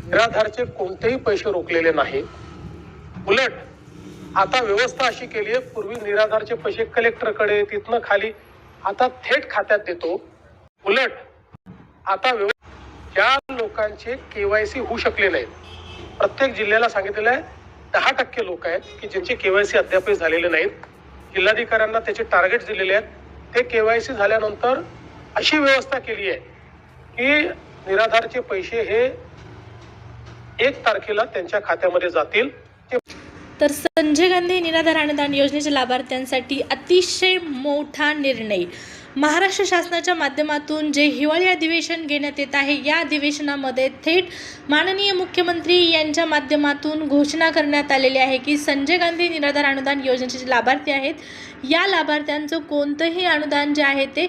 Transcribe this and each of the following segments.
निराधारचे कोणतेही पैसे रोखलेले नाही। उलट आता व्यवस्था अशी केली आहे, पूर्वी निराधारचे पैसे कलेक्टरकडे, तिथनं खाली, आता थेट खात्यात देतो। उलट आता ज्या लोकांचे केवायसी होऊ शकले नाहीत, प्रत्येक जिल्ह्याला सांगितलेलं आहे 10% लोक आहेत की ज्यांचे केवायसी अद्याप झालेले नाहीत। जिल्हाधिकाऱ्यांना त्याचे टार्गेट दिलेले आहेत। ते केवायसी झाल्यानंतर अशी व्यवस्था केली आहे की निराधारचे पैसे हे 1 तारखेला त्यांच्या खात्यामध्ये जातील। तर संजय गांधी निराधार अनुदान योजनेच्या लाभार्थ्यांसाठी अतिशय मोठा निर्णय महाराष्ट्र शासनाच्या माध्यमातून जे हिवाळी अधिवेशन घेण्यात येत आहे, या अधिवेशनामध्ये थेट माननीय मुख्यमंत्री यांच्या माध्यमातून घोषणा करण्यात आलेली आहे की संजय गांधी निराधार अनुदान योजनेचे जे लाभार्थी आहेत, या लाभार्थ्यांचं कोणतंही अनुदान जे आहे ते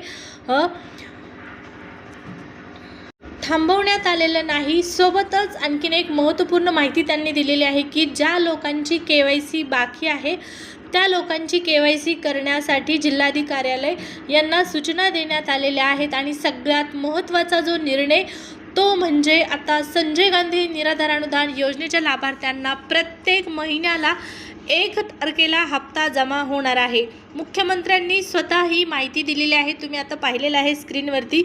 थांबवण्यात आलेलं नाही। सोबतच आणखीन एक महत्त्वपूर्ण माहिती त्यांनी दिलेली आहे की ज्या लोकांची केवायसी बाकी आहे, त्या लोकांची केवायसी करण्यासाठी जिल्हाधिकारी यांना सूचना देण्यात आलेल्या आहेत। आणि सगळ्यात महत्त्वाचा जो निर्णय तो म्हणजे आता संजय गांधी निराधार अनुदान योजनेच्या लाभार्थ्यांना प्रत्येक महिन्याला 1 तारखेला हप्ता जमा होणार आहे। मुख्यमंत्र्यांनी स्वतः ही माहिती दिलेली आहे, तुम्ही आता पाहिलेलं आहे स्क्रीनवरती।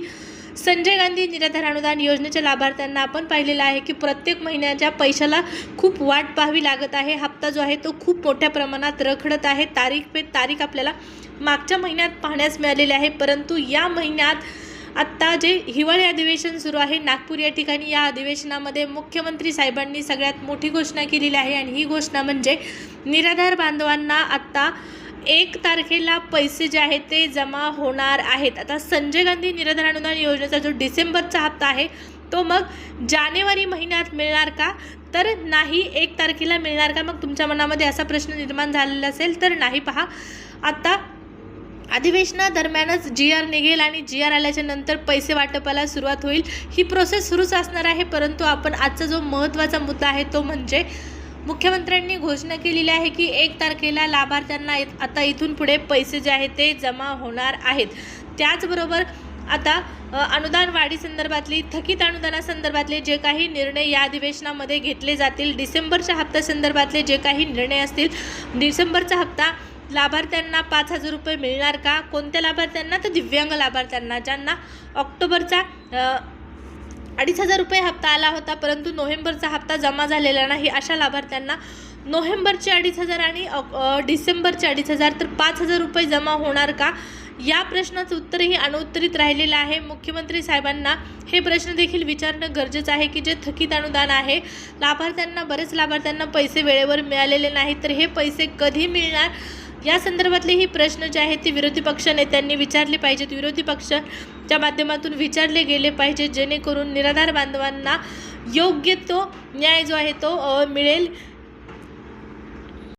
संजय गांधी निराधार अनुदान योजनेच्या लाभार्थ्यांना आपण पाहिलेलं आहे की प्रत्येक महिन्याच्या पैशाला खूप वाट पाहावी लागत आहे। हप्ता जो आहे तो खूप मोठ्या प्रमाणात रखडत आहे। तारीख पे तारीख आपल्याला मागच्या महिन्यात पाहण्यास मिळालेली आहे, परंतु या महिन्यात आत्ता जे हिवाळी अधिवेशन सुरू आहे नागपूर या ठिकाणी, या अधिवेशनामध्ये मुख्यमंत्री साहेबांनी सगळ्यात मोठी घोषणा केलेली आहे। आणि ही घोषणा म्हणजे निराधार बांधवांना आत्ता 1 तारखेला पैसे जे आहेत ते जमा होणार आहेत। आता संजय गांधी निराधार अनुदान योजनेचा जो डिसेंबरचा हप्ता आहे तो मग जानेवारी महिन्यात मिळणार का, तर नाही 1 तारखेला मिळणार का? मग तुमच्या मनामध्ये असा प्रश्न निर्माण झालेला असेल तर नाही, पहा आता अधिवेशनादरम्यानच GR निघेल आणि GR आल्याच्या नंतर पैसे वाटपाला सुरुवात होईल। ही प्रोसेस सुरूच असणार आहे, परंतु आपण आजचा जो महत्त्वाचा मुद्दा आहे तो म्हणजे मुख्यमंत्र्यांनी घोषणा केलेली आहे की 1 तारखेला लाभार्थ्यांना आता इथून पुढे पैसे जे आहेत ते जमा होणार आहेत। त्याचबरोबर आता अनुदान वाढी संदर्भातली, थकीत अनुदानासंदर्भातले जे काही निर्णय या अधिवेशनामध्ये घेतले जातील, डिसेंबरच्या हप्त्यासंदर्भातले जे काही निर्णय असतील, डिसेंबरचा हप्ता लाभार्थ्यांना 5,000 रुपये मिळणार का, कोणत्या लाभार्थ्यांना, तर दिव्यांग लाभार्थ्यांना, ज्यांना ऑक्टोबरचा 2,500 रुपये हप्ता आला होता परंतु नोव्हेंबरचा हप्ता जमा झालेला नाही, अशा लाभार्थ्यांना नोव्हेंबरचे 2,500 आणि डिसेंबरचे 2,500, तर 5,000 रुपये जमा होणार का, या प्रश्नाचं उत्तरही अनुत्तरित राहिलेलं आहे। मुख्यमंत्री साहेबांना हे प्रश्न देखील विचारणं गरजेचं आहे की जे थकीत अनुदान आहे, लाभार्थ्यांना, बरेच लाभार्थ्यांना पैसे वेळेवर मिळालेले नाही, तर हे पैसे कधी मिळणार, या संदर्भातले ही प्रश्न जे आहेत ते विरोधी पक्ष नेत्यांनी विचारले पाहिजेत, विरोधी पक्षाच्या माध्यमातून विचारले गेले पाहिजे, जेणेकरून निराधार बांधवांना योग्य तो न्याय जो आहे तो मिळेल।